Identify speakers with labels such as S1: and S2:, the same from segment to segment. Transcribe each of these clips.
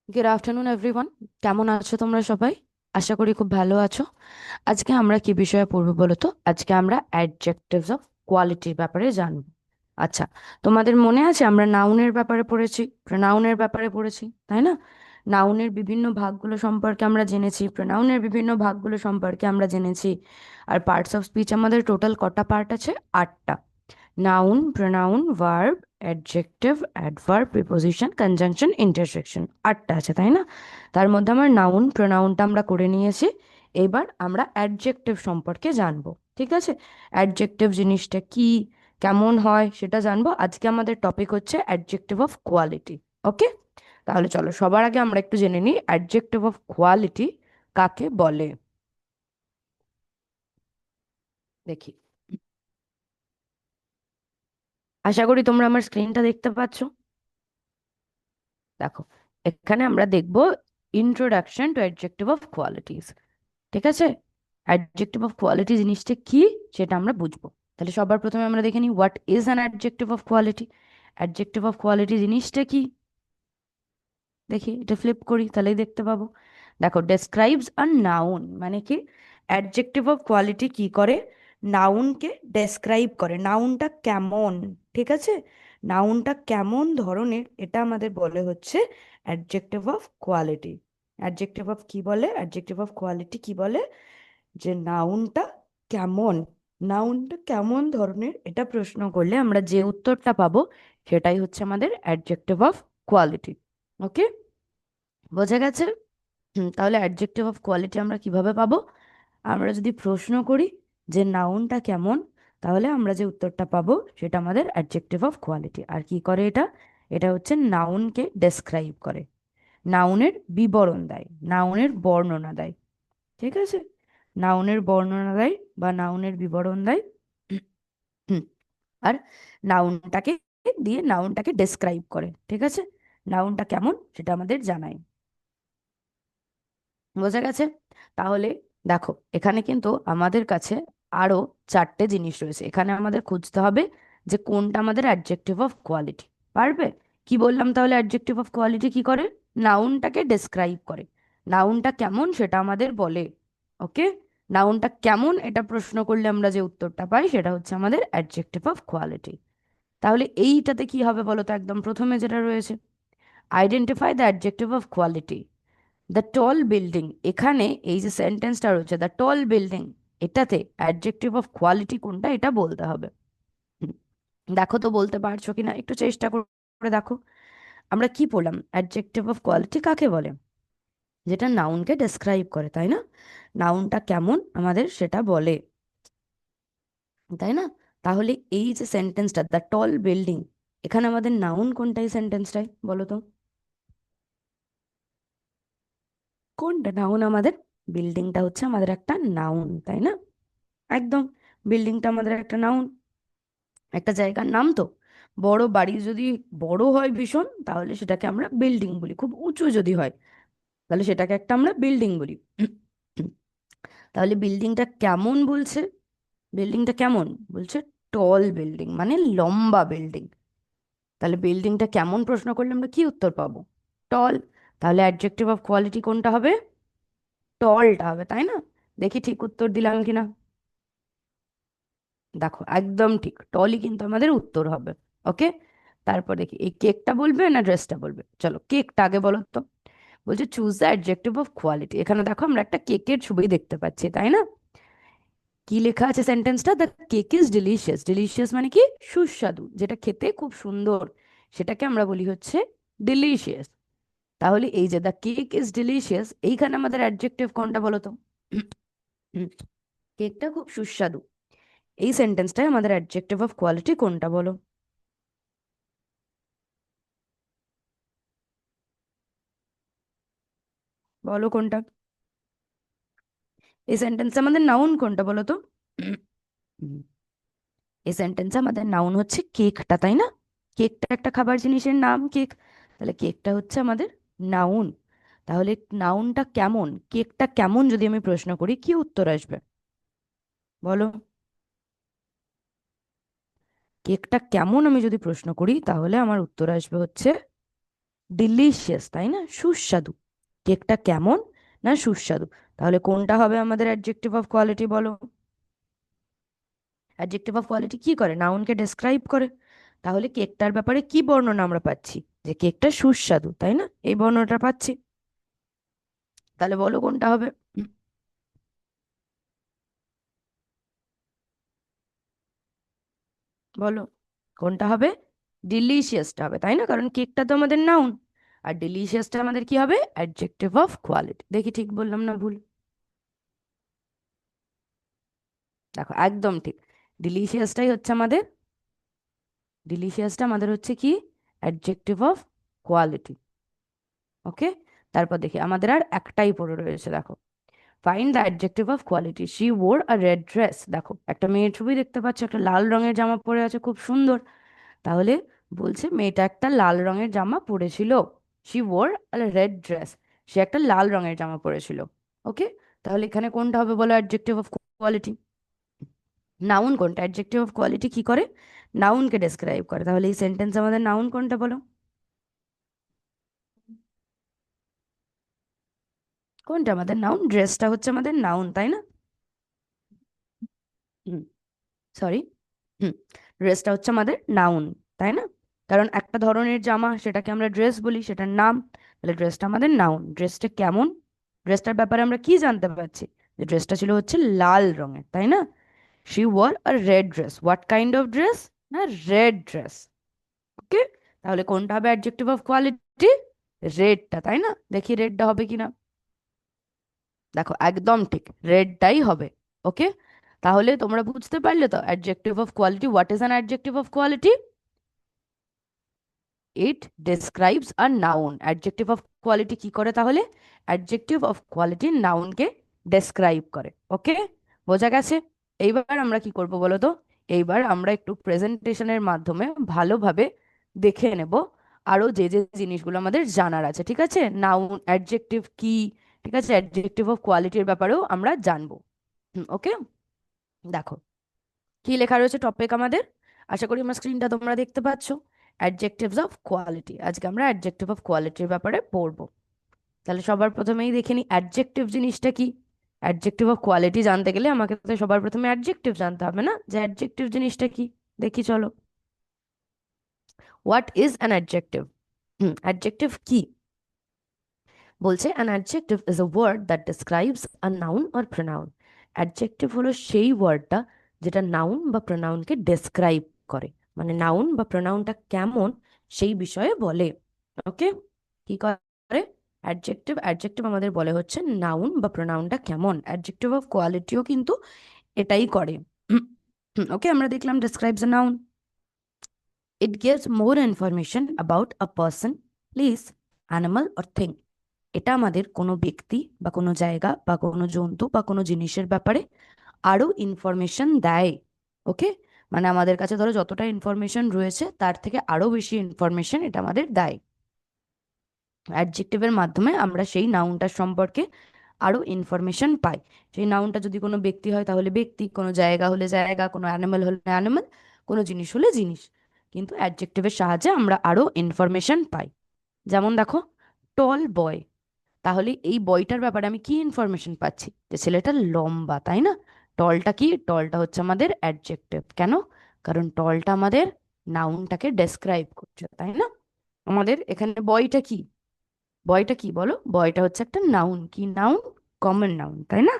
S1: Good afternoon everyone. কেমন আছো তোমরা সবাই? আশা করি খুব ভালো আছো। আজকে আমরা কি বিষয়ে পড়বো বলো তো? আজকে আমরা অ্যাডজেক্টিভস অফ কোয়ালিটির ব্যাপারে জানবো। আচ্ছা, তোমাদের মনে আছে আমরা নাউনের ব্যাপারে পড়েছি, প্রোনাউনের ব্যাপারে পড়েছি, তাই না? নাউনের বিভিন্ন ভাগগুলো সম্পর্কে আমরা জেনেছি, প্রোনাউনের বিভিন্ন ভাগগুলো সম্পর্কে আমরা জেনেছি। আর পার্টস অফ স্পিচ আমাদের টোটাল কটা পার্ট আছে? 8টা। Noun, pronoun, verb, adjective, adverb, preposition, conjunction, interjection, 8টা আছে, তাই না? তার মধ্যে আমার নাউন প্রোনাউনটা আমরা করে নিয়েছি। এবার আমরা অ্যাডজেক্টিভ সম্পর্কে জানবো, ঠিক আছে? অ্যাডজেক্টিভ জিনিসটা কি, কেমন হয় সেটা জানবো। আজকে আমাদের টপিক হচ্ছে অ্যাডজেক্টিভ অফ কোয়ালিটি। ওকে, তাহলে চলো সবার আগে আমরা একটু জেনে নিই অ্যাডজেক্টিভ অফ কোয়ালিটি কাকে বলে। দেখি, আশা করি তোমরা আমার স্ক্রিনটা দেখতে পাচ্ছো। দেখো, এখানে আমরা দেখব introduction to adjective of qualities. ঠিক আছে? অ্যাডজেক্টিভ অফ কোয়ালিটি জিনিসটা কি সেটা আমরা বুঝবো। তাহলে সবার প্রথমে আমরা দেখে নিই what is an adjective of quality. Adjective of quality জিনিসটা কি, দেখি এটা ফ্লিপ করি তাহলেই দেখতে পাবো। দেখো, ডেসক্রাইবস আ নাউন, মানে কি? অ্যাডজেক্টিভ অফ কোয়ালিটি কি করে? নাউনকে ডেসক্রাইব করে, নাউনটা কেমন। ঠিক আছে, নাউনটা কেমন ধরনের এটা আমাদের বলে হচ্ছে adjective of quality. Adjective of কি বলে, অ্যাডজেক্টিভ অফ কোয়ালিটি কি বলে? যে নাউনটা কেমন, নাউনটা কেমন ধরনের এটা প্রশ্ন করলে আমরা যে উত্তরটা পাবো সেটাই হচ্ছে আমাদের অ্যাডজেক্টিভ অফ কোয়ালিটি। ওকে, বোঝা গেছে? তাহলে অ্যাডজেক্টিভ অফ কোয়ালিটি আমরা কিভাবে পাবো? আমরা যদি প্রশ্ন করি যে নাউনটা কেমন, তাহলে আমরা যে উত্তরটা পাবো সেটা আমাদের অ্যাডজেক্টিভ অফ কোয়ালিটি। আর কি করে এটা? এটা হচ্ছে নাউনকে ডেসক্রাইব করে, নাউনের বিবরণ দেয়, নাউনের বর্ণনা দেয়। ঠিক আছে, নাউনের বর্ণনা দেয় বা নাউনের বিবরণ দেয়। হুম, আর নাউনটাকে দিয়ে নাউনটাকে ডেসক্রাইব করে। ঠিক আছে, নাউনটা কেমন সেটা আমাদের জানায়। বোঝা গেছে? তাহলে দেখো, এখানে কিন্তু আমাদের কাছে আরো 4টে জিনিস রয়েছে। এখানে আমাদের খুঁজতে হবে যে কোনটা আমাদের অ্যাডজেক্টিভ অফ কোয়ালিটি। পারবে? কি বললাম তাহলে? অ্যাডজেক্টিভ অফ কোয়ালিটি কি করে? নাউনটাকে ডেসক্রাইব করে, নাউনটা কেমন সেটা আমাদের বলে। ওকে, নাউনটা কেমন এটা প্রশ্ন করলে আমরা যে উত্তরটা পাই সেটা হচ্ছে আমাদের অ্যাডজেক্টিভ অফ কোয়ালিটি। তাহলে এইটাতে কি হবে বলো তো? একদম প্রথমে যেটা রয়েছে, identify the adjective of quality. The tall building, এখানে এই যে সেন্টেন্সটা রয়েছে দ্য টল বিল্ডিং, এটাতে অ্যাডজেক্টিভ অফ কোয়ালিটি কোনটা এটা বলতে হবে। হুম, দেখো তো বলতে পারছো কিনা, একটু চেষ্টা করে দেখো। আমরা কি পড়লাম? অ্যাডজেক্টিভ অফ কোয়ালিটি কাকে বলে? যেটা নাউনকে ডেসক্রাইব করে, তাই না? নাউনটা কেমন আমাদের সেটা বলে, তাই না? তাহলে এই যে সেন্টেন্সটা দ্য টল বিল্ডিং, এখানে আমাদের নাউন কোনটা এই সেন্টেন্সটায় বলো তো? কোনটা নাউন আমাদের? বিল্ডিংটা হচ্ছে আমাদের একটা নাউন, তাই না? একদম, বিল্ডিংটা আমাদের একটা নাউন, একটা জায়গার নাম তো। বড় বাড়ি যদি বড় হয় ভীষণ, তাহলে সেটাকে আমরা বিল্ডিং বলি। খুব উঁচু যদি হয়, তাহলে সেটাকে একটা আমরা বিল্ডিং বলি। তাহলে বিল্ডিংটা কেমন বলছে? বিল্ডিংটা কেমন বলছে? টল বিল্ডিং, মানে লম্বা বিল্ডিং। তাহলে বিল্ডিংটা কেমন প্রশ্ন করলে আমরা কি উত্তর পাবো? টল। তাহলে অ্যাডজেক্টিভ অফ কোয়ালিটি কোনটা হবে? টলটা হবে, তাই না? দেখি ঠিক উত্তর দিলাম কিনা। দেখো, একদম ঠিক, টলই কিন্তু আমাদের উত্তর হবে। ওকে, তারপর দেখি এই কেকটা বলবে না ড্রেসটা বলবে। চলো কেকটা আগে বলো তো। বলছে choose the adjective of quality. এখানে দেখো আমরা একটা কেকের ছবি দেখতে পাচ্ছি, তাই না? কি লেখা আছে সেন্টেন্সটা? The cake is delicious. Delicious মানে কি? সুস্বাদু, যেটা খেতে খুব সুন্দর, সেটাকে আমরা বলি হচ্ছে ডিলিশিয়াস। তাহলে এই যে দ্য কেক ইজ ডিলিশিয়াস, এইখানে আমাদের অ্যাডজেক্টিভ কোনটা বলো তো? কেকটা খুব সুস্বাদু, এই সেন্টেন্সটাই আমাদের অ্যাডজেক্টিভ অফ কোয়ালিটি কোনটা বলো? বলো কোনটা? এই সেন্টেন্সে আমাদের নাউন কোনটা বলো তো? হুম, এই সেন্টেন্সে আমাদের নাউন হচ্ছে কেকটা, তাই না? কেকটা একটা খাবার জিনিসের নাম, কেক। তাহলে কেকটা হচ্ছে আমাদের নাউন। তাহলে নাউনটা কেমন, কেকটা কেমন যদি আমি প্রশ্ন করি কি উত্তর আসবে বলো? কেকটা কেমন আমি যদি প্রশ্ন করি তাহলে আমার উত্তর আসবে হচ্ছে ডিলিশিয়াস, তাই না, সুস্বাদু। কেকটা কেমন না সুস্বাদু, তাহলে কোনটা হবে আমাদের অ্যাডজেক্টিভ অফ কোয়ালিটি বলো? অ্যাডজেক্টিভ অফ কোয়ালিটি কি করে? নাউনকে ডেসক্রাইব করে। তাহলে কেকটার ব্যাপারে কি বর্ণনা আমরা পাচ্ছি? যে কেকটা সুস্বাদু, তাই না, এই বর্ণনাটা পাচ্ছি। তাহলে বলো কোনটা হবে? বলো কোনটা হবে? ডিলিশিয়াসটা হবে, তাই না, কারণ কেকটা তো আমাদের নাউন, আর ডিলিশিয়াসটা আমাদের কি হবে? Adjective of quality. দেখি ঠিক বললাম না ভুল? দেখো একদম ঠিক। ডিলিশিয়াসটাই হচ্ছে আমাদের, ডিলিশিয়াসটা আমাদের হচ্ছে কি? Adjective of quality. ওকে। তারপর দেখি আমাদের আর একটাই পড়ে রয়েছে, দেখো। Find the adjective of quality. She wore a red dress. দেখো একটা মেয়ের ছবি দেখতে পাচ্ছ, একটা লাল রঙের জামা পরে আছে, খুব সুন্দর। তাহলে বলছে মেয়েটা একটা লাল রঙের জামা পরেছিল। She wore a red dress, সে একটা লাল রঙের জামা পরেছিল। ওকে। তাহলে এখানে কোনটা হবে বলো অ্যাডজেক্টিভ অফ কোয়ালিটি? নাউন কোনটা? অ্যাডজেক্টিভ অফ কোয়ালিটি কি করে? নাউনকে ডেসক্রাইব করে। তাহলে এই সেন্টেন্স আমাদের নাউন কোনটা বলো? কোনটা আমাদের নাউন? ড্রেসটা হচ্ছে আমাদের নাউন, তাই না? হুম, সরি। হুম, ড্রেসটা হচ্ছে আমাদের নাউন, তাই না? কারণ একটা ধরনের জামা, সেটাকে আমরা ড্রেস বলি, সেটার নাম। তাহলে ড্রেসটা আমাদের নাউন। ড্রেসটা কেমন? ড্রেসটার ব্যাপারে আমরা কি জানতে পারছি? যে ড্রেসটা ছিল হচ্ছে লাল রঙের, তাই না? She wear a red dress. What kind of dress? না, রেড ড্রেস। ওকে। তাহলে কোনটা হবে অ্যাডজেক্টিভ অফ কোয়ালিটি? রেডটা, তাই না? দেখি রেডটা হবে কিনা। দেখো একদম ঠিক, রেডটাই হবে। ওকে। তাহলে তোমরা বুঝতে পারলে তো adjective of quality, what is an adjective of quality? It describes a noun. Adjective of quality কি করে তাহলে? অ্যাডজেক্টিভ অফ কোয়ালিটি নাউনকে ডেসক্রাইব করে। ওকে, বোঝা গেছে? এইবার আমরা কি করব বলো তো? এইবার আমরা একটু প্রেজেন্টেশনের মাধ্যমে ভালোভাবে দেখে নেব আরো যে যে জিনিসগুলো আমাদের জানার আছে, ঠিক আছে? নাউন, অ্যাডজেক্টিভ কি, ঠিক আছে, অ্যাডজেক্টিভ অফ কোয়ালিটির ব্যাপারেও আমরা জানবো। ওকে। দেখো কি লেখা রয়েছে টপিক আমাদের। আশা করি আমার স্ক্রিনটা তোমরা দেখতে পাচ্ছ। অ্যাডজেক্টিভস অফ কোয়ালিটি, আজকে আমরা অ্যাডজেক্টিভ অফ কোয়ালিটির ব্যাপারে পড়বো। তাহলে সবার প্রথমেই দেখে নিই অ্যাডজেক্টিভ জিনিসটা কি। অ্যাডজেক্টিভ অফ কোয়ালিটি জানতে গেলে আমাকে তো সবার প্রথমে অ্যাডজেক্টিভ জানতে হবে না, যে অ্যাডজেক্টিভ জিনিসটা কি। দেখি চলো। What is an adjective? Adjective কি? বলছে an adjective is a word that describes a noun or pronoun. Adjective হলো সেই ওয়ার্ডটা যেটা নাউন বা প্রোনাউনকে ডেসক্রাইব করে, মানে নাউন বা প্রোনাউনটা কেমন সেই বিষয়ে বলে। ওকে। কি করে? অ্যাডজেক্টিভ, অ্যাডজেক্টিভ আমাদের বলে হচ্ছে নাউন বা প্রোনাউনটা কেমন। অ্যাডজেক্টিভ অফ কোয়ালিটিও কিন্তু এটাই করে। ওকে, আমরা দেখলাম describes a noun. It gives more information about a person, place, animal or thing. এটা আমাদের কোনো ব্যক্তি বা কোনো জায়গা বা কোনো জন্তু বা কোনো জিনিসের ব্যাপারে আরো ইনফরমেশন দেয়। ওকে। মানে আমাদের কাছে ধরো যতটা ইনফরমেশন রয়েছে তার থেকে আরো বেশি ইনফরমেশন এটা আমাদের দেয়। অ্যাডজেক্টিভের মাধ্যমে আমরা সেই নাউনটার সম্পর্কে আরো ইনফরমেশন পাই। সেই নাউনটা যদি কোনো ব্যক্তি হয় তাহলে ব্যক্তি, কোনো জায়গা হলে জায়গা, কোনো অ্যানিমাল হলে অ্যানিমাল, কোনো জিনিস হলে জিনিস। কিন্তু অ্যাডজেক্টিভের সাহায্যে আমরা আরো ইনফরমেশন পাই। যেমন দেখো, টল বয়। তাহলে এই বইটার ব্যাপারে আমি কি ইনফরমেশন পাচ্ছি? যে ছেলেটা লম্বা, তাই না? টলটা কি? টলটা হচ্ছে আমাদের অ্যাডজেক্টিভ। কেন? কারণ টলটা আমাদের নাউনটাকে ডেসক্রাইব করছে, তাই না? আমাদের এখানে বয়টা কি? বয়টা কি বলো? বয়টা হচ্ছে একটা নাউন। কি নাউন? কমন নাউন, তাই না?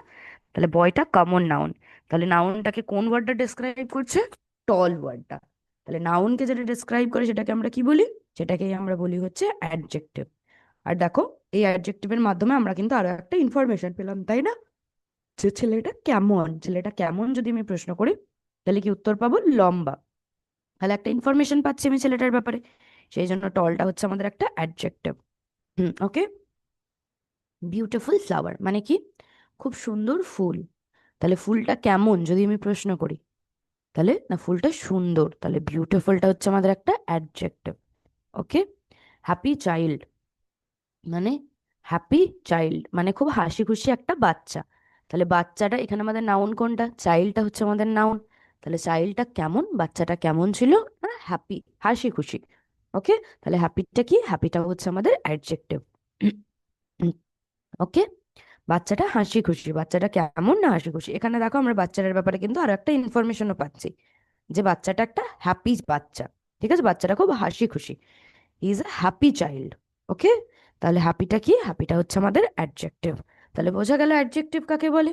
S1: তাহলে বয়টা কমন নাউন। তাহলে নাউনটাকে কোন ওয়ার্ডটা ডেসক্রাইব করছে? টল ওয়ার্ডটা। তাহলে নাউনকে যেটা ডেসক্রাইব করে সেটাকে আমরা কি বলি? সেটাকেই আমরা বলি হচ্ছে অ্যাডজেক্টিভ। আর দেখো, এই অ্যাডজেক্টিভের মাধ্যমে আমরা কিন্তু আরো একটা ইনফরমেশন পেলাম, তাই না? যে ছেলেটা কেমন, ছেলেটা কেমন যদি আমি প্রশ্ন করি তাহলে কি উত্তর পাবো? লম্বা। তাহলে একটা ইনফরমেশন পাচ্ছি আমি ছেলেটার ব্যাপারে। সেই জন্য টলটা হচ্ছে আমাদের একটা অ্যাডজেক্টিভ। ওকে। বিউটিফুল ফ্লাওয়ার মানে কি? খুব সুন্দর ফুল। তাহলে ফুলটা কেমন যদি আমি প্রশ্ন করি, তাহলে না, ফুলটা সুন্দর, তাহলে বিউটিফুলটা হচ্ছে আমাদের একটা অ্যাডজেক্টিভ। ওকে। হ্যাপি চাইল্ড মানে, হ্যাপি চাইল্ড মানে খুব হাসি খুশি একটা বাচ্চা। তাহলে বাচ্চাটা এখানে আমাদের নাউন কোনটা? চাইল্ডটা হচ্ছে আমাদের নাউন। তাহলে চাইল্ডটা কেমন, বাচ্চাটা কেমন ছিল? না, হ্যাপি, হাসি খুশি। ওকে, তাহলে হ্যাপিটা কি? হ্যাপিটা হচ্ছে আমাদের অ্যাডজেক্টিভ। ওকে, বাচ্চাটা হাসি খুশি, বাচ্চাটা কেমন না হাসি খুশি। এখানে দেখো আমরা বাচ্চাটার ব্যাপারে কিন্তু আরো একটা ইনফরমেশনও পাচ্ছি, যে বাচ্চাটা একটা হ্যাপি বাচ্চা। ঠিক আছে, বাচ্চাটা খুব হাসি খুশি, he is a happy child. Okay, তাহলে হ্যাপিটা কি? হ্যাপিটা হচ্ছে আমাদের অ্যাডজেক্টিভ। তাহলে বোঝা গেল অ্যাডজেক্টিভ কাকে বলে।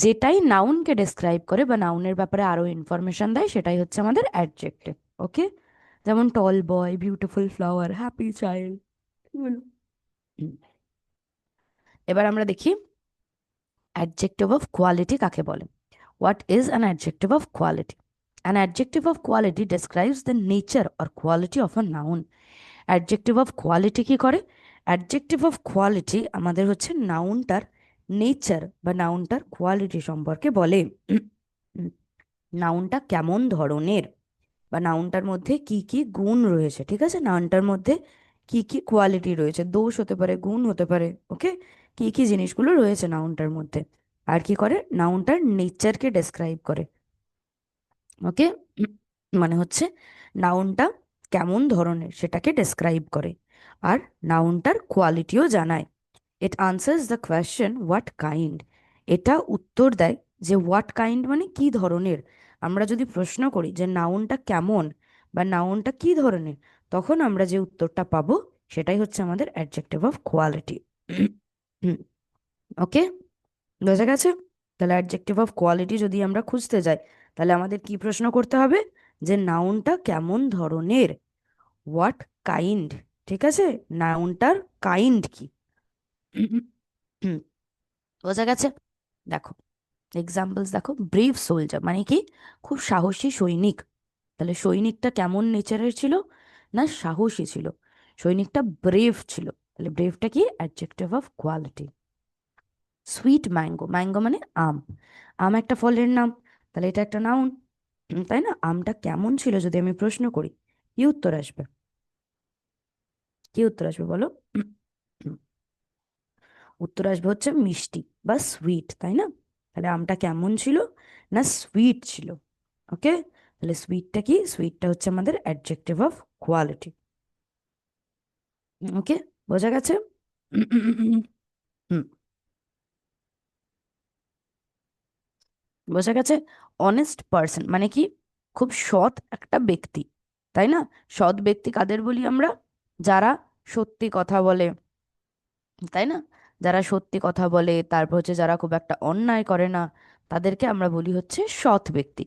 S1: যেটাই নাউনকে ডেসক্রাইব করে বা নাউনের ব্যাপারে আরো ইনফরমেশন দেয় সেটাই হচ্ছে আমাদের অ্যাডজেক্টিভ। ওকে, যেমন টল বয়, বিউটিফুল ফ্লাওয়ার, হ্যাপি চাইল্ড। এবার আমরা দেখি অ্যাডজেক্টিভ অফ কোয়ালিটি কাকে বলে। What is an adjective of quality? An adjective of quality describes the nature or quality of a noun. Adjective of quality কি করে? Adjective of quality আমাদের হচ্ছে নাউনটার nature বা নাউনটার কোয়ালিটি সম্পর্কে বলে। নাউনটা কেমন ধরনের বা নাউনটার মধ্যে কি কি গুণ রয়েছে। ঠিক আছে, নাউনটার মধ্যে কি কি কোয়ালিটি রয়েছে, দোষ হতে পারে, গুণ হতে পারে। ওকে, কি কি জিনিসগুলো রয়েছে নাউনটার মধ্যে। আর কি করে? নাউনটার নেচারকে ডেসক্রাইব করে। ওকে, মানে হচ্ছে নাউনটা কেমন ধরনের সেটাকে ডেসক্রাইব করে, আর নাউনটার কোয়ালিটিও জানায়। It answers the question what kind. এটা উত্তর দেয় যে হোয়াট কাইন্ড মানে কি ধরনের। আমরা যদি প্রশ্ন করি যে নাউনটা কেমন বা নাউনটা কি ধরনের, তখন আমরা যে উত্তরটা পাবো সেটাই হচ্ছে আমাদের অ্যাডজেক্টিভ অফ কোয়ালিটি। ওকে, বোঝা গেছে? তাহলে অ্যাডজেক্টিভ অফ কোয়ালিটি যদি আমরা খুঁজতে যাই, তাহলে আমাদের কি প্রশ্ন করতে হবে? যে নাউনটা কেমন ধরনের, হোয়াট কাইন্ড। ঠিক আছে, নাউনটার কাইন্ড কি। হুম, বোঝা গেছে? দেখো এক্সাম্পলস দেখো, ব্রেভ সোলজার মানে কি? খুব সাহসী সৈনিক। তাহলে সৈনিকটা কেমন নেচারের ছিল? না সাহসী ছিল, সৈনিকটা ব্রেভ ছিল। তাহলে ব্রেভটা কি? Adjective of quality. Sweet mango, mango মানে আম, আম একটা ফলের নাম, তাহলে এটা একটা নাউন। তাই না? আমটা কেমন ছিল যদি আমি প্রশ্ন করি, কি উত্তর আসবে? কি উত্তর আসবে বলো? উত্তর আসবে হচ্ছে মিষ্টি বা সুইট, তাই না? তাহলে আমটা কেমন ছিল? না সুইট ছিল। ওকে, তাহলে সুইটটা কি? সুইটটা হচ্ছে আমাদের অ্যাডজেক্টিভ অফ কোয়ালিটি। ওকে, বোঝা গেছে? হুম, বোঝা গেছে। অনেস্ট পার্সন মানে কি? খুব সৎ একটা ব্যক্তি, তাই না? সৎ ব্যক্তি কাদের বলি আমরা? যারা সত্যি কথা বলে, তাই না? যারা সত্যি কথা বলে, তারপর হচ্ছে যারা খুব একটা অন্যায় করে না, তাদেরকে আমরা বলি হচ্ছে সৎ ব্যক্তি।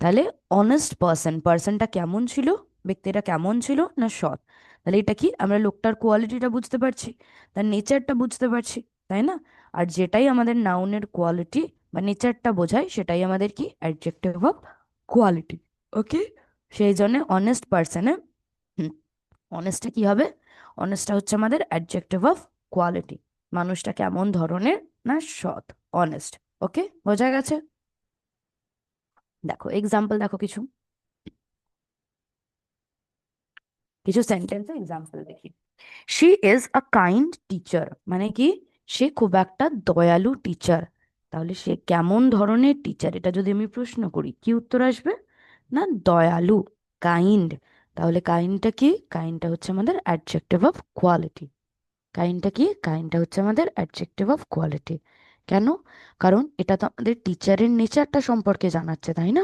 S1: তাহলে অনেস্ট পার্সন, পার্সনটা কেমন ছিল, ব্যক্তিটা কেমন ছিল? না সৎ। তাহলে এটা কি? আমরা লোকটার কোয়ালিটিটা বুঝতে পারছি, তার নেচারটা বুঝতে পারছি, তাই না? আর যেটাই আমাদের নাউনের কোয়ালিটি বা নেচারটা বোঝায় সেটাই আমাদের কি? Adjective of quality. ওকে, সেই জন্য অনেস্ট পার্সনে, অনেস্টটা কি হবে? অনেস্টটা হচ্ছে আমাদের অ্যাডজেক্টিভ অফ কোয়ালিটি। মানুষটা কেমন ধরনের? না সৎ, অনেস্ট। ওকে, বোঝা গেছে? দেখো এক্সাম্পল, দেখো কিছু কিছু সেন্টেন্সে এক্সাম্পল দেখি। She is a kind teacher মানে কি? সে খুব একটা দয়ালু টিচার। তাহলে সে কেমন ধরনের টিচার, এটা যদি আমি প্রশ্ন করি, কি উত্তর আসবে? না দয়ালু, কাইন্ড। তাহলে কাইন্ডটা কি? কাইন্ডটা হচ্ছে আমাদের অ্যাডজেক্টিভ অফ কোয়ালিটি। কাইন্ডটা কি? কাইন্ডটা হচ্ছে আমাদের অ্যাডজেক্টিভ অফ কোয়ালিটি। কেন? কারণ এটা তো আমাদের টিচারের নেচারটা সম্পর্কে জানাচ্ছে, তাই না?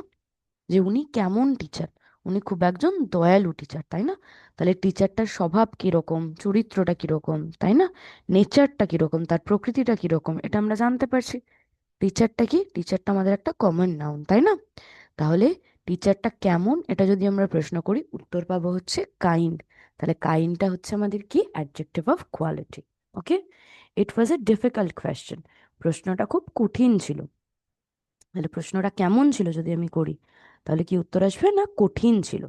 S1: যে উনি কেমন টিচার, উনি খুব একজন দয়ালু টিচার, তাই না? তাহলে টিচারটার স্বভাব কিরকম, চরিত্রটা কিরকম, তাই না? নেচারটা কিরকম, তার প্রকৃতিটা কিরকম, এটা আমরা জানতে পারছি। টিচারটা কি? টিচারটা আমাদের একটা কমন নাউন, তাই না? তাহলে টিচারটা কেমন এটা যদি আমরা প্রশ্ন করি, উত্তর পাবো হচ্ছে কাইন্ড। তাহলে কাইন্ডটা হচ্ছে আমাদের কি? Adjective of quality. Okay, it was A difficult question, প্রশ্নটা খুব কঠিন ছিল। তাহলে প্রশ্নটা কেমন ছিল যদি আমি করি, তাহলে কি উত্তর আসবে? না কঠিন ছিল।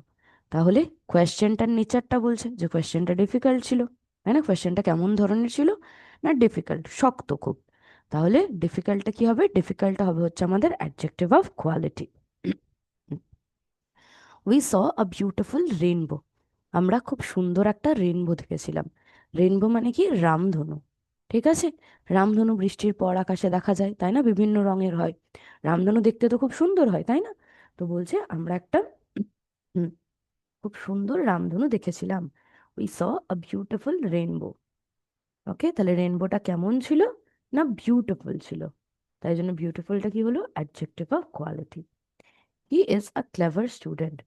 S1: তাহলে কোয়েশ্চেনটার নেচারটা বলছে যে কোয়েশ্চেনটা ডিফিকাল্ট ছিল, তাই না? কোয়েশ্চেনটা কেমন ধরনের ছিল? না ডিফিকাল্ট, শক্ত খুব। তাহলে ডিফিকাল্টটা কি হবে? ডিফিকাল্টটা হবে হচ্ছে আমাদের adjective of quality. We saw a beautiful rainbow, আমরা খুব সুন্দর একটা রেইনবো দেখেছিলাম। রেইনবো মানে কি? রামধনু। ঠিক আছে, রামধনু বৃষ্টির পর আকাশে দেখা যায়, তাই না? বিভিন্ন রঙের হয়। রামধনু দেখতে তো খুব সুন্দর হয়, তাই না? তো বলছে আমরা একটা, হুম, খুব সুন্দর রামধনু দেখেছিলাম। We saw a beautiful rainbow. Okay, তাহলে রেইনবোটা কেমন ছিল? না বিউটিফুল ছিল। তাই জন্য বিউটিফুলটা কি হলো? Adjective of quality. He is a clever student.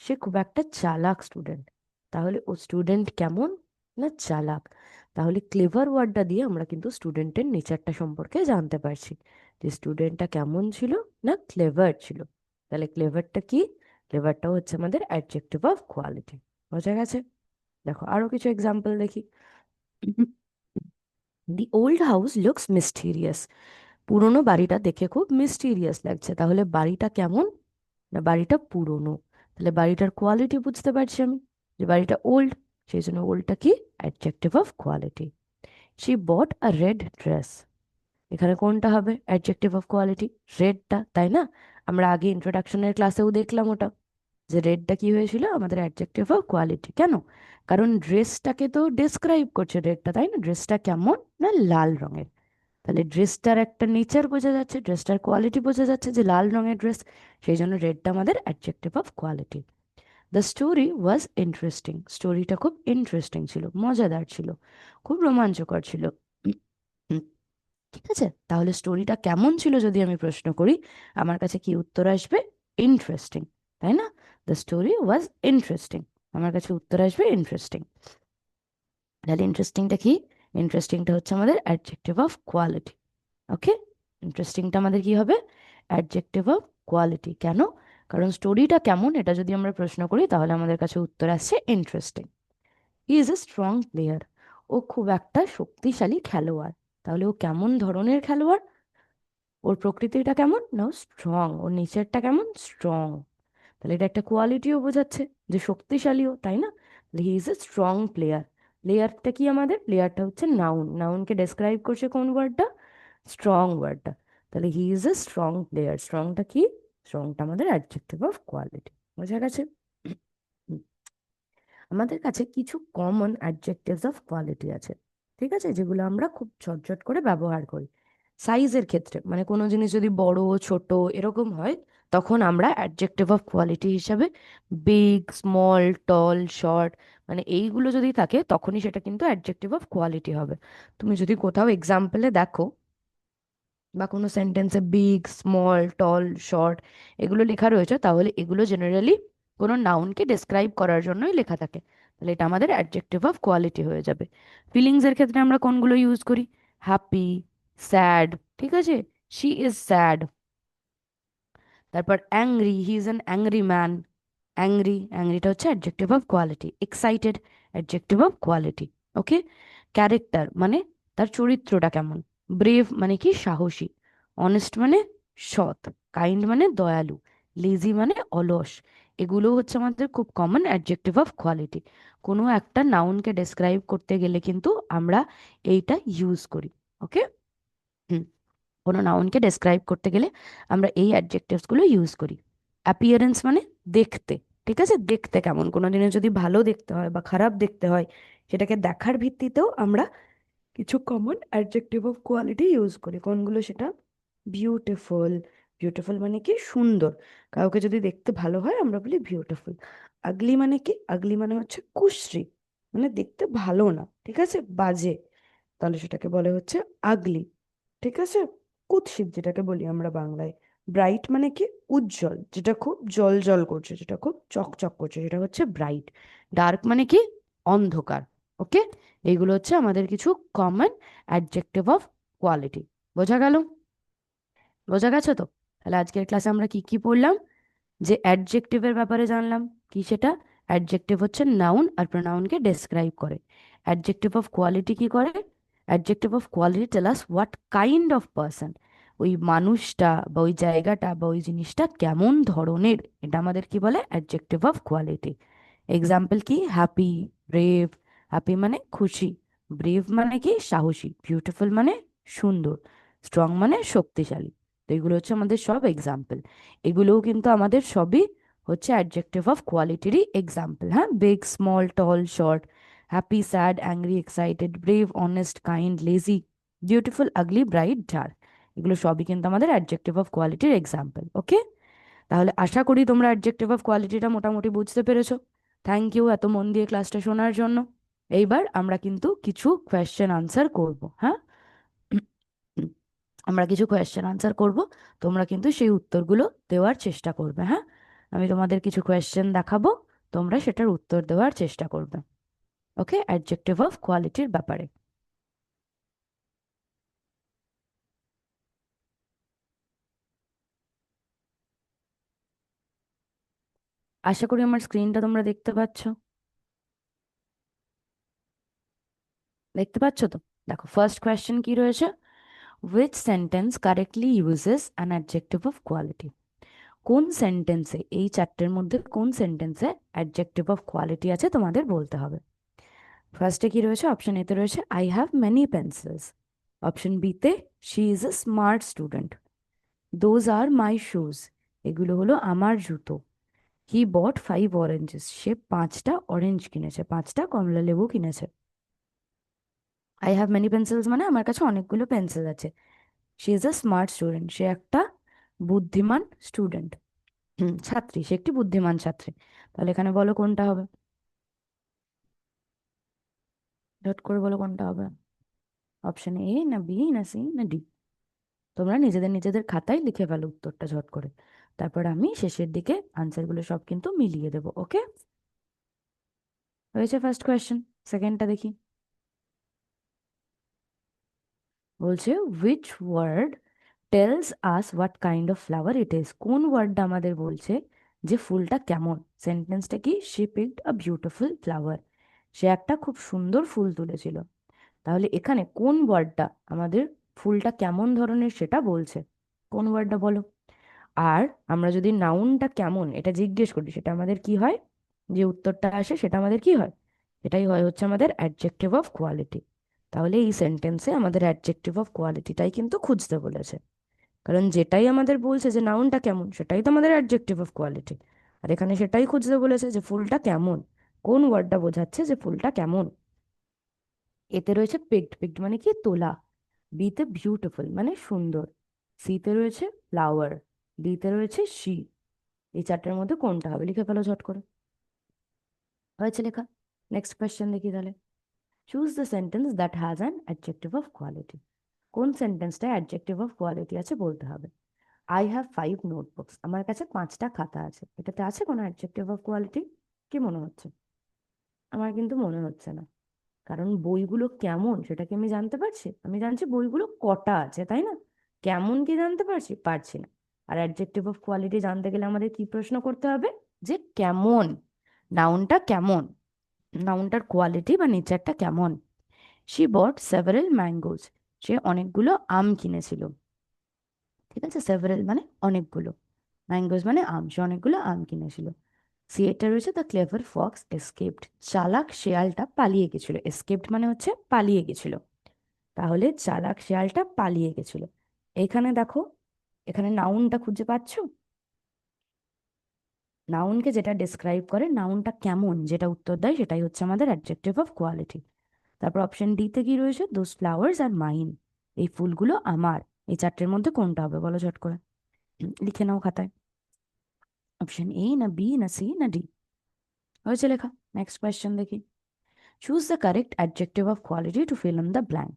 S1: সে খুব একটা চালাক স্টুডেন্ট। তাহলে ও স্টুডেন্ট কেমন? না চালাক। তাহলে ক্লেভার ওয়ার্ডটা দিয়ে আমরা কিন্তু স্টুডেন্টের নেচারটা সম্পর্কে জানতে পারছি যে স্টুডেন্টটা কেমন ছিল, না ক্লেভার ছিল। তাহলে ক্লেভারটা কি? ক্লেভারটাও হচ্ছে আমাদের অ্যাডজেক্টিভ অফ কোয়ালিটি। বোঝা গেছে? দেখো আরো কিছু এক্সাম্পল দেখি। The old house looks mysterious. পুরোনো বাড়িটা দেখে খুব মিস্টিরিয়াস লাগছে। তাহলে বাড়িটা কেমন? না বাড়িটা পুরোনো। তাহলে বাড়িটার কোয়ালিটি বুঝতে পারছি আমি যে বাড়িটা ওল্ড। সেই জন্য ওল্ডটা কি? Adjective of quality. She bought a red dress. এখানে কোনটা হবে অ্যাডজেক্টিভ অফ কোয়ালিটি? রেডটা, তাই না? আমরা আগে ইন্ট্রোডাকশনের ক্লাসেও দেখলাম ওটা, যে রেডটা কি হয়েছিল আমাদের অ্যাডজেক্টিভ অফ কোয়ালিটি। কেন? কারণ ড্রেসটাকে তো ডেসক্রাইব করছে রেডটা, তাই না? ড্রেসটা কেমন? না লাল রঙের। তাহলে ড্রেসটার একটা নেচার বোঝা যাচ্ছে, ড্রেসটার কোয়ালিটি বোঝা যাচ্ছে যে লাল রঙের ড্রেস। সেই জন্য রেডটা আমাদের adjective of quality. The story was interesting. স্টোরিটা খুব ইন্টারেস্টিং ছিল, মজাদার ছিল, খুব রোমাঞ্চকর ছিল। উম, উম, ঠিক আছে, তাহলে স্টোরিটা কেমন ছিল যদি আমি প্রশ্ন করি, আমার কাছে কি উত্তর আসবে? ইন্টারেস্টিং, তাই না? দ্য স্টোরি ওয়াজ ইন্টারেস্টিং, আমার কাছে উত্তর আসবে ইন্টারেস্টিং। তাহলে ইন্টারেস্টিংটা কি? ইন্টারেস্টিংটা হচ্ছে আমাদের অ্যাডজেক্টিভ অফ কোয়ালিটি। ওকে, ইন্টারেস্টিংটা আমাদের কি হবে? Adjective of quality. কেন? কারণ স্টোরিটা কেমন এটা যদি আমরা প্রশ্ন করি তাহলে আমাদের কাছে উত্তর আসছে interesting. He is a strong player. ও খুব একটা শক্তিশালী খেলোয়াড়। তাহলে ও কেমন ধরনের খেলোয়াড়? ওর প্রকৃতিটা কেমন? না স্ট্রং। ওর নেচারটা কেমন? স্ট্রং। তাহলে এটা একটা কোয়ালিটিও বোঝাচ্ছে যে শক্তিশালীও, তাই না? তাহলে he is a strong player. প্লেয়ারটা কি আমাদের? প্লেয়ারটা হচ্ছে নাউন। নাউনকে ডেসক্রাইব করছে কোন ওয়ার্ডটা? স্ট্রং ওয়ার্ডটা। তাহলে he is a strong player. স্ট্রংটা কি? স্ট্রংটা আমাদের অ্যাডজেক্টিভ অফ কোয়ালিটি। বোঝা গেছে? হুম। আমাদের কাছে কিছু কমন অ্যাডজেক্টিভস অফ কোয়ালিটি আছে, ঠিক আছে, যেগুলো আমরা খুব ঝটঝট করে ব্যবহার করি। সাইজের ক্ষেত্রে মানে কোনো জিনিস যদি বড় ছোট এরকম হয়, তখন আমরা অ্যাডজেক্টিভ অফ কোয়ালিটি হিসাবে বিগ, স্মল, টল, শর্ট, মানে এইগুলো যদি থাকে তখনই সেটা কিন্তু অ্যাডজেক্টিভ অফ কোয়ালিটি হবে। তুমি যদি কোথাও এক্সাম্পলে দেখো বা কোনো সেন্টেন্সে বিগ, স্মল, টল, শর্ট এগুলো লেখা রয়েছে, তাহলে এগুলো জেনারেলি কোনো নাউনকে ডেসক্রাইব করার জন্যই লেখা থাকে। তাহলে এটা আমাদের অ্যাডজেক্টিভ অফ কোয়ালিটি হয়ে যাবে। ফিলিংসের ক্ষেত্রে আমরা কোনগুলো ইউজ করি? হ্যাপি, স্যাড, ঠিক আছে, শি ইজ স্যাড। তারপর angry, he is an angry man. Angry, অ্যাংরিটা হচ্ছে adjective of quality. Excited, adjective of quality. Okay. Character মানে তার চরিত্রটা কেমন। ব্রেভ মানে কি? সাহসী। অনেস্ট মানে সৎ। কাইন্ড মানে দয়ালু। লেজি মানে অলস। এগুলো হচ্ছে আমাদের খুব কমন অ্যাডজেক্টিভ অফ কোয়ালিটি। কোনো একটা নাউনকে ডেসক্রাইব করতে গেলে কিন্তু আমরা এইটা ইউজ করি। ওকে। কোনো নাউনকে ডেসক্রাইব করতে গেলে আমরা এই অ্যাডজেক্টিভসগুলো ইউজ করি। অ্যাপিয়ারেন্স মানে দেখতে, ঠিক আছে, দেখতে কেমন। কোনো জিনিস যদি ভালো দেখতে হয় বা খারাপ দেখতে হয়, সেটাকে দেখার ভিত্তিতেও আমরা কিছু common adjective of quality use করি। কোনগুলো সেটা? বিউটিফুল। বিউটিফুল মানে কি? সুন্দর। কাউকে যদি দেখতে ভালো হয় আমরা বলি বিউটিফুল। আগলি মানে কি? আগলি মানে হচ্ছে কুশ্রী, মানে দেখতে ভালো না, ঠিক আছে, বাজে। তাহলে সেটাকে বলে হচ্ছে আগলি, ঠিক আছে, কুৎসিত যেটাকে বলি আমরা বাংলায়। ব্রাইট মানে কি? উজ্জ্বল, যেটা খুব জল জল করছে, যেটা খুব চকচক করছে, সেটা হচ্ছে ব্রাইট। ডার্ক মানে কি? অন্ধকার। ওকে। এইগুলো হচ্ছে আমাদের কিছু কমন অ্যাডজেক্টিভ অফ কোয়ালিটি। বোঝা গেল? বোঝা গেছে তো? তাহলে আজকের ক্লাসে আমরা কি কি পড়লাম? যে অ্যাডজেক্টিভের ব্যাপারে জানলাম, কি সেটা? অ্যাডজেক্টিভ হচ্ছে নাউন আর প্রোনাউনকে ডেসক্রাইব করে। অ্যাডজেক্টিভ অফ কোয়ালিটি কি করে? Adjective of quality tell us what kind of person, ওই মানুষটা বা ওই জায়গাটা বা ওই জিনিসটা কেমন ধরনের, এটা আমাদের কি বলে? Adjective of quality. এক্সাম্পল কি? Happy, brave. হ্যাপি মানে খুশি, ব্রেভ মানে কি? সাহসী, বিউটিফুল মানে সুন্দর, স্ট্রং মানে শক্তিশালী। তো এগুলো হচ্ছে আমাদের সব এক্সাম্পল। এগুলোও কিন্তু আমাদের সবই হচ্ছে অ্যাডজেক্টিভ অফ কোয়ালিটিরই এক্সাম্পল। হ্যাঁ, big, small, tall, short, happy, sad, angry, excited, brave, honest, kind, lazy, beautiful, ugly, bright, dark, এগুলো সবই কিন্তু আমাদের অ্যাডজেক্টিভ অফ কোয়ালিটির এক্সাম্পল। ওকে। তাহলে আশা করি তোমরা অ্যাডজেক্টিভ অফ কোয়ালিটিটা মোটামুটি বুঝতে পেরেছো। থ্যাংক ইউ এত মন দিয়ে ক্লাসটা শোনার জন্য। এইবার আমরা কিন্তু কিছু কোয়েশ্চেন আনসার করব, হ্যাঁ? আমরা কিছু কোয়েশ্চেন আনসার করব, তোমরা কিন্তু সেই উত্তরগুলো দেওয়ার চেষ্টা করবে, হ্যাঁ? আমি তোমাদের কিছু কোয়েশ্চেন দেখাবো, তোমরা সেটার উত্তর দেওয়ার চেষ্টা করবে। ওকে, অ্যাডজেক্টিভ অফ কোয়ালিটির ব্যাপারে। আশা করি আমার স্ক্রিনটা তোমরা দেখতে পাচ্ছ। দেখতে পাচ্ছ তো? দেখো ফার্স্ট কোয়েশ্চেন কি রয়েছে, which sentence correctly uses an adjective of quality? কোন সেন্টেন্সে, এই চারটের মধ্যে কোন সেন্টেন্সে অ্যাডজেক্টিভ অফ কোয়ালিটি আছে তোমাদের বলতে হবে। ফার্স্টে কি রয়েছে, অপশন এতে রয়েছে I have many pencils. Option বিতে she is a smart student. Those are my shoes, এগুলো হলো আমার জুতো। হি বট 5 অরেঞ্জেস, সে 5টা অরেঞ্জ কিনেছে, 5টা কমলা লেবু কিনেছে। আই হ্যাভ মেনি পেন্সিলস মানে আমার কাছে অনেকগুলো পেন্সিল আছে। She is a smart student, সে একটা বুদ্ধিমান স্টুডেন্ট, ছাত্রী, সে একটি বুদ্ধিমান ছাত্রী। তাহলে এখানে বলো কোনটা হবে, ঝট করে বলো কোনটা হবে। অপশন এ না বি না সি না ডি? তোমরা নিজেদের নিজেদের খাতায় লিখে ফেলো উত্তরটা ঝট করে, তারপর আমি শেষের দিকে আনসারগুলো সব কিন্তু মিলিয়ে দেবো। ওকে, হয়েছে ফার্স্ট কোয়েশ্চেন। সেকেন্ডটা দেখি, বলছে which word tells us what kind of flower it is? কোন ওয়ার্ডটা আমাদের বলছে যে ফুলটা কেমন? সেন্টেন্সটা কি, she picked a beautiful flower, সে একটা খুব সুন্দর ফুল তুলেছিল। তাহলে এখানে কোন ওয়ার্ডটা আমাদের ফুলটা কেমন ধরনের সেটা বলছে, কোন ওয়ার্ডটা বলো। আর আমরা যদি নাউনটা কেমন এটা জিজ্ঞেস করি, সেটা আমাদের কি হয়, যে উত্তরটা আসে সেটা আমাদের কি হয়, এটাই হয় হচ্ছে আমাদের অ্যাডজেক্টিভ অফ কোয়ালিটি। তাহলে এই সেন্টেন্সে আমাদের অ্যাডজেক্টিভ অফ কোয়ালিটিটাই কিন্তু খুঁজতে বলেছে, কারণ যেটাই আমাদের বলছে যে নাউনটা কেমন সেটাই তো আমাদের অ্যাডজেক্টিভ অফ কোয়ালিটি। আর এখানে সেটাই খুঁজতে বলেছে যে ফুলটা কেমন, কোন ওয়ার্ডটা বোঝাচ্ছে যে ফুলটা কেমন। এতে রয়েছে পিকড, পিকড মানে কি, তোলা। বিতে বিউটিফুল মানে সুন্দর। সিতে রয়েছে ফ্লাওয়ার। ডিতে রয়েছে শি। এই চারটের মধ্যে কোনটা হবে, লিখে ফেলো ঝট করে। হয়েছে লেখা। নেক্সট কোয়েশ্চেন দেখি তাহলে, choose the sentence that has an adjective of quality. কোন সেন্টেন্সটা অ্যাডজেক্টিভ অফ কোয়ালিটি আছে বলতে হবে। আই হ্যাভ 5 নোটবুকস, আমার কাছে 5টা খাতা আছে, এটাতে আছে কোনো অ্যাডজেক্টিভ অফ কোয়ালিটি? কি মনে হচ্ছে? আমার কিন্তু মনে হচ্ছে না, কারণ বইগুলো কেমন সেটা কি আমি জানতে পারছি? আমি জানছি বইগুলো কটা আছে, তাই না? কেমন কি জানতে পারছি? পারছি না। আর অ্যাডজেক্টিভ অফ কোয়ালিটি জানতে গেলে আমাদের কি প্রশ্ন করতে হবে, যে কেমন, নাউনটা কেমন, নাউনটার কোয়ালিটি বা নেচারটা কেমন। শি বট সেভারেল ম্যাঙ্গোজ, সে অনেকগুলো আম কিনেছিল। ঠিক আছে, সেভারেল মানে অনেকগুলো, ম্যাঙ্গোজ মানে আম, সে অনেকগুলো আম কিনেছিল। সি এটা রয়েছে দ্য ক্লেভার ফক্স এসকেপড, চালাক শেয়ালটা পালিয়ে গেছিল। এসকেপড মানে হচ্ছে পালিয়ে গেছিল। তাহলে চালাক শেয়ালটা পালিয়ে গেছিল। এখানে দেখো, এখানে নাউনটা খুঁজে পাচ্ছ? নাউনকে যেটা ডিসক্রাইব করে, নাউনটা কেমন যেটা উত্তর দেয়, সেটাই হচ্ছে আমাদের অ্যাডজেক্টিভ অফ কোয়ালিটি। তারপর অপশন ডি তে কি রয়েছে, দোজ ফ্লাওয়ার্স আর মাইন, এই ফুলগুলো আমার। এই চারটের মধ্যে কোনটা হবে বলো ঝট করে, লিখে নাও খাতায়। অপশন এ না বি না সি না ডি? হয়েছে লেখা। নেক্সট কোয়েশ্চেন দেখি, choose the correct adjective of quality to fill in the blank.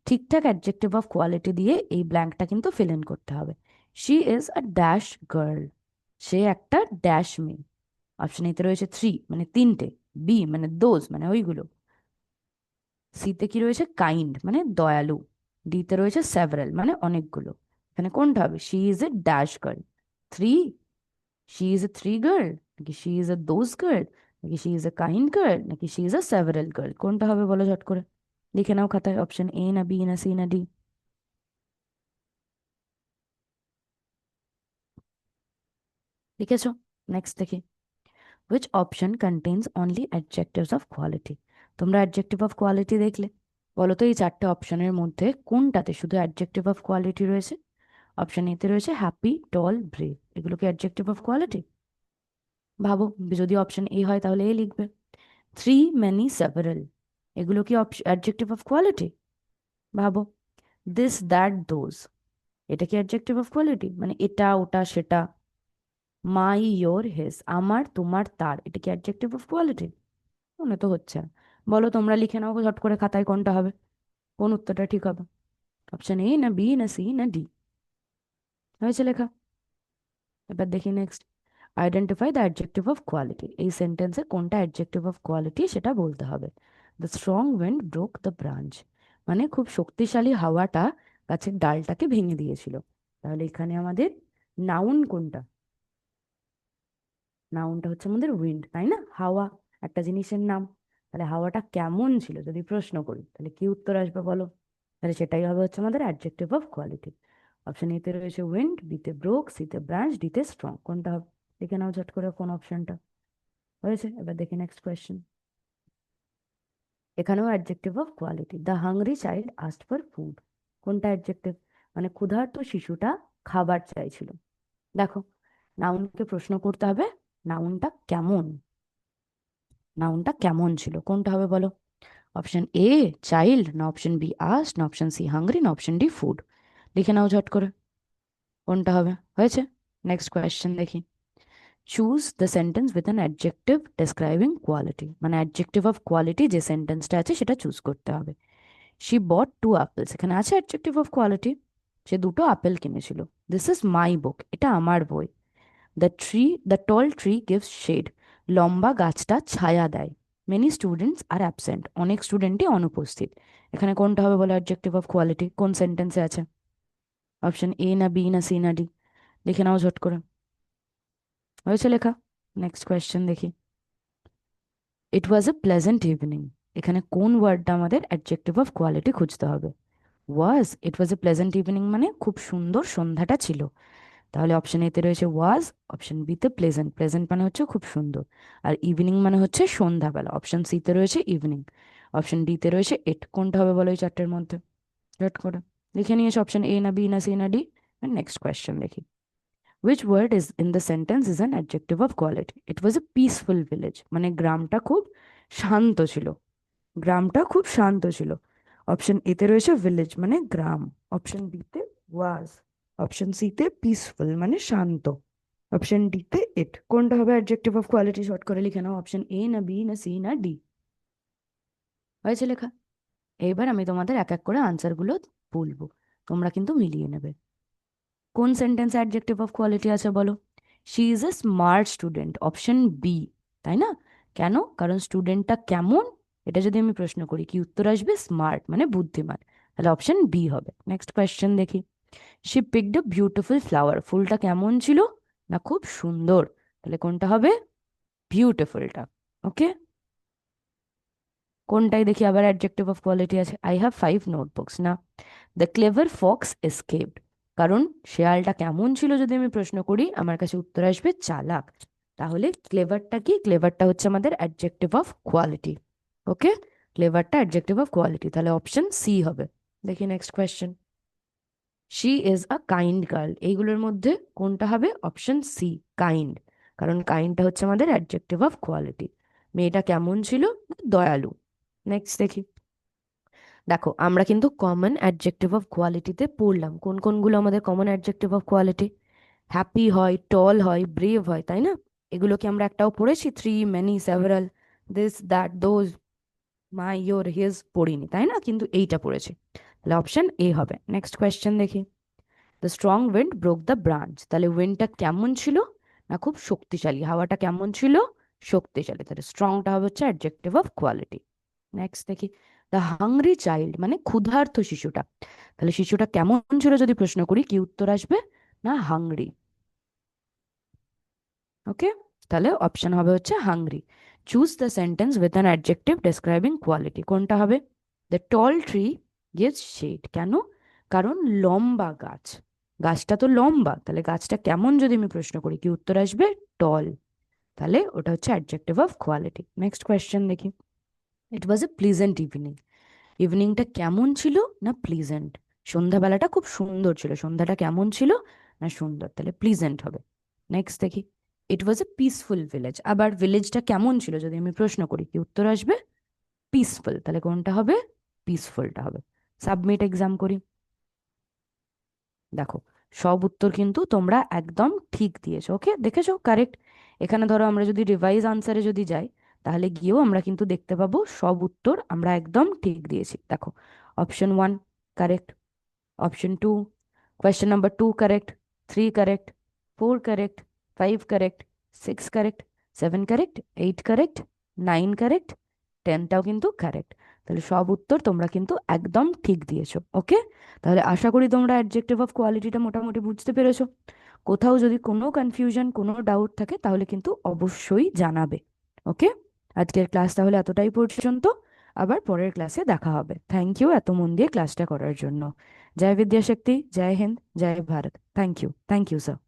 S1: ঠিকঠাক অ্যাডজেক্টিভ অফ কোয়ালিটি দিয়ে এই ব্ল্যাঙ্কটা কিন্তু ফিল ইন করতে হবে। She is a dash girl, সে একটা ড্যাশ মেয়ে। অপশন এতে রয়েছে 3 মানে 3টে, বি মানে দোজ মানে ওইগুলো, সিতে কি রয়েছে কাইন্ড মানে দয়ালু, ডিতে রয়েছে সেভারাল মানে অনেকগুলো। এখানে কোনটা হবে, she is a dash girl, 3, she is a 3 girl, নাকি she is a those girl, নাকি she is a kind girl, নাকি she is a several girl? কোনটা হবে বলো ঝট করে, লিখে নাও খাতায়। অপশন এ না বি না সি না ডি? লিখেছো? নেক্সট দেখি, which option contains only adjectives of quality? তোমরা অ্যাডজেক্টিভ অফ কোয়ালিটি দেখলে, বলো তো এই চারটে অপশনের মধ্যে কোনটাতে শুধু অ্যাডজেক্টিভ অফ কোয়ালিটি রয়েছে। অপশন এতে রয়েছে হ্যাপি, টল, ব্রেভ, এগুলো কি অ্যাডজেক্টিভ অফ কোয়ালিটি? ভাবো, যদি অপশন এ হয় তাহলে এ লিখবে। 3, many, several, এগুলো কি অ্যাডজেক্টিভ অফ কোয়ালিটি? ভাবো। দিস, দ্যাট, দোজ, এটা কি অ্যাডজেক্টিভ অফ কোয়ালিটি? মানে এটা ওটা সেটা, মাই, ইয়োর, হিজ, আমার, তোমার, তার, এটা কি অ্যাডজেক্টিভ অফ কোয়ালিটি? মনে তো হচ্ছে না। বলো তোমরা, লিখে নাও ঝট করে খাতায় কোনটা হবে, কোন উত্তরটা ঠিক হবে। অপশন এ না বি না সি না ডি? হয়েছে লেখা। এবার দেখি next, identify the adjective of quality. এই সেন্টেন্সে কোনটা অ্যাডজেক্টিভ অফ কোয়ালিটি সেটা বলতে হবে। The strong wind broke the branch, মানে খুব শক্তিশালী হাওয়াটা গাছের ডালটাকে ভেঙে দিয়েছিল। তাহলে এখানে আমাদের নাউন কোনটা? নাউনটা হচ্ছে আমাদের উইন্ড, তাই না? হাওয়া একটা জিনিসের নাম। তাহলে হাওয়াটা কেমন ছিল যদি প্রশ্ন করি, তাহলে কি উত্তর আসবে বলো? তাহলে সেটাই হবে হচ্ছে আমাদের অ্যাডজেক্টিভ অফ কোয়ালিটি। অপশন এতে রয়েছে উইন্ড, বিতে ব্রোক, সিতে ব্রাঞ্চ, ডিতে স্ট্রং। কোনটা হবে? দেখে নাও ঝট করে কোন অপশনটা হয়েছে। এবার দেখি নেক্সট কোয়েশ্চেন। এখানেও adjective of quality. The hungry child asked for food, কোনটা অ্যাডজেক্টিভ? মানে ক্ষুধার্ত শিশুটা খাবার চাইছিল। দেখো, নাউনকে প্রশ্ন করতে হবে নাউনটা কেমন, নাউনটা কেমন ছিল, কোনটা হবে বলো? অপশন এ চাইল্ড, না অপশন বি আস্কড, না অপশন সি হাংরি, না অপশন ডি ফুড? লিখে নাও ঝট করে কোনটা হবে। হয়েছে। নেক্সট কোয়েশ্চেন দেখি। Choose the sentence with an adjective describing quality, মানে অ্যাডজেক্টিভ অফ কোয়ালিটি যে সেন্টেন্সটা আছে সেটা চুজ করতে হবে। শি বট টু অ্যাপেলস, এখানে আছে অ্যাডজেক্টিভ অফ কোয়ালিটি। সে দুটো আপেল কিনেছিল। দিস ইজ মাই বুক, এটা আমার বই। The tall tree gives shade, লম্বা গাছটা ছায়া দেয়। মেনি স্টুডেন্টস আর অ্যাবসেন্ট, অনেক স্টুডেন্টই অনুপস্থিত। এখানে কোনটা হবে বলো অ্যাডজেক্টিভ অফ কোয়ালিটি, কোন সেন্টেন্সে আছে? অপশন এ না বি না সি না ডি? লিখে নাও ঝট করে। হয়েছে লেখা। নেক্সট কোয়েশ্চেন দেখি। ইট ওয়াজ এ প্লেজেন্ট ইভিনিং, এখানে কোন ওয়ার্ডটা আমাদের অ্যাডজেক্টিভ অফ কোয়ালিটি খুঁজতে হবে? ওয়াজ, ইট ওয়াজ এ প্লেজেন্ট ইভিনিং মানে খুব সুন্দর সন্ধ্যাটা ছিল। তাহলে অপশন এতে রয়েছে ওয়াজ, অপশন বিতে প্লেজেন্ট, প্লেজেন্ট মানে হচ্ছে খুব সুন্দর, আর ইভিনিং মানে হচ্ছে সন্ধ্যাবেলা। অপশন সিতে রয়েছে ইভিনিং, অপশন ডিতে রয়েছে ইট। কোনটা হবে বলো এই চারটের মধ্যে? ঝট করে লিখে নিয়েছো অপশন এ না বি না সি না ডি? নেক্সট কোয়েশ্চেন দেখি। Which word is in the sentence is an adjective of quality? It was a peaceful village, মানে গ্রামটা খুব শান্ত ছিল, গ্রামটা খুব শান্ত ছিল। অপশন এতে রয়েছে ভিলেজ মানে গ্রাম, অপশন বিতে ওয়াজ, অপশন সিতে পিসফুল মানে শান্ত, অপশন ডিতে ইট। কোনটা হবে অ্যাডজেক্টিভ অফ কোয়ালিটি? শর্ট করে লিখে নাও, অপশন এ না বি না সি না ডি? হয়েছে লেখা। এইবার আমি তোমাদের এক এক করে আনসারগুলো বলবো, তোমরা কিন্তু মিলিয়ে নেবে। কোন সেন্টেন্স অ্যাডজেক্টিভ অফ কোয়ালিটি আছে বলো? She is a smart student, option B, তাই না? কেন? কারণ স্টুডেন্টটা কেমন, এটা যদি আমি প্রশ্ন করি কি উত্তর আসবে? স্মার্ট মানে বুদ্ধিমান। তাহলে অপশন বি হবে। নেক্সট কোয়েশ্চেন দেখি। She picked a beautiful flower, ফুলটা কেমন ছিল? না খুব সুন্দর। তাহলে কোনটা হবে? বিউটিফুলটা। ওকে। কোনটাই দেখি আবার অ্যাডজেক্টিভ অফ কোয়ালিটি আছে? আই হ্যাভ 5 নোটবুকস, না দ্য ক্লেভার ফক্স এসকেপড, কারণ শেয়ালটা কেমন ছিল যদি আমি প্রশ্ন করি আমার কাছে উত্তর আসবে চালাক। তাহলে ক্লেভারটা কি? ক্লেভারটা হচ্ছে আমাদের অ্যাডজেক্টিভ অফ কোয়ালিটি। ওকে, ক্লেভারটা অ্যাডজেক্টিভ অফ কোয়ালিটি, তাহলে অপশন সি হবে। দেখি next question. She is a kind girl, এইগুলোর মধ্যে কোনটা হবে? অপশন সি কাইন্ড, কারণ কাইন্ডটা হচ্ছে আমাদের অ্যাডজেক্টিভ অফ কোয়ালিটি। মেয়েটা কেমন ছিল? দয়ালু। নেক্সট দেখি। দেখো, আমরা কিন্তু কমন অ্যাডজেক্টিভ অফ কোয়ালিটিতে পড়লাম কোন কোনগুলো আমাদের common adjective of quality. Happy হয়, টল হয়, ব্রেভ হয়, তাই না? এগুলো কি আমরা একটাও পড়েছি? Three, many, several, this, that, those, my, your, his পড়িনি, তাই না? কিন্তু এইটা পড়েছি। তাহলে অপশন এ হবে। নেক্সট কোয়েশ্চেন দেখি। The strong wind broke the branch, তাহলে উইন্ডটা কেমন ছিল? না খুব শক্তিশালী, হাওয়াটা কেমন ছিল? শক্তিশালী। তাহলে স্ট্রংটা হবে হচ্ছে অ্যাডজেক্টিভ অফ কোয়ালিটি। নেক্সট দেখি। দ্য হাংরি চাইল্ড মানে ক্ষুধার্ত শিশুটা, তাহলে শিশুটা কেমন ছিল যদি প্রশ্ন করি কি উত্তর আসবে? না হাংরি। ওকে, তাহলে অপশন হবে হচ্ছে hungry. Choose the sentence with an adjective describing quality, কোনটা হবে? The tall tree gives shade, কেন? কারণ লম্বা গাছ, গাছটা তো লম্বা, তাহলে গাছটা কেমন যদি আমি প্রশ্ন করি কি উত্তর আসবে? টল। তাহলে ওটা হচ্ছে adjective of quality. Next question দেখি। ইট ওয়াজ এ প্লিজেন্ট ইভিনিং, ইভিনিংটা কেমন ছিল? না প্লিজেন্ট, সন্ধ্যাবেলাটা খুব সুন্দর ছিল, সন্ধ্যাটা কেমন ছিল? না সুন্দর, তাহলে প্লিজেন্ট হবে। নেক্সট দেখি। ইট ওয়াজ এ পিসফুল ভিলেজ, আবার ভিলেজটা কেমন ছিল যদি আমি প্রশ্ন করি কি উত্তর আসবে? পিসফুল, তাহলে কোনটা হবে? পিসফুলটা হবে। সাবমিট এক্সাম করি। দেখো, সব উত্তর কিন্তু তোমরা একদম ঠিক দিয়েছো। ওকে, দেখেছো কারেক্ট। এখানে ধরো আমরা যদি রিভাইজ আনসারে যদি যাই, তাহলে গিয়েও আমরা কিন্তু দেখতে পাবো সব উত্তর আমরা একদম ঠিক দিয়েছি। দেখো, option 1 correct, option 2, question number 2 correct, 3 correct, 4 correct, 5 correct, 6 correct, 7 correct, 8 correct, 9 correct, 10টাও কিন্তু কারেক্ট। তাহলে সব উত্তর তোমরা কিন্তু একদম ঠিক দিয়েছো। ওকে, তাহলে আশা করি তোমরা অ্যাডজেক্টিভ অফ কোয়ালিটিটা মোটামুটি বুঝতে পেরেছো। কোথাও যদি কোনো কনফিউশন, কোনো ডাউট থাকে, তাহলে কিন্তু অবশ্যই জানাবে। ওকে, আজকের ক্লাস তাহলে এতটাই পর্যন্ত। আবার পরের ক্লাসে দেখা হবে। থ্যাংক ইউ এত মন দিয়ে ক্লাসটা করার জন্য। जय विद्याशक्ति, जय हिंद, जय भारत। Thank you, sir.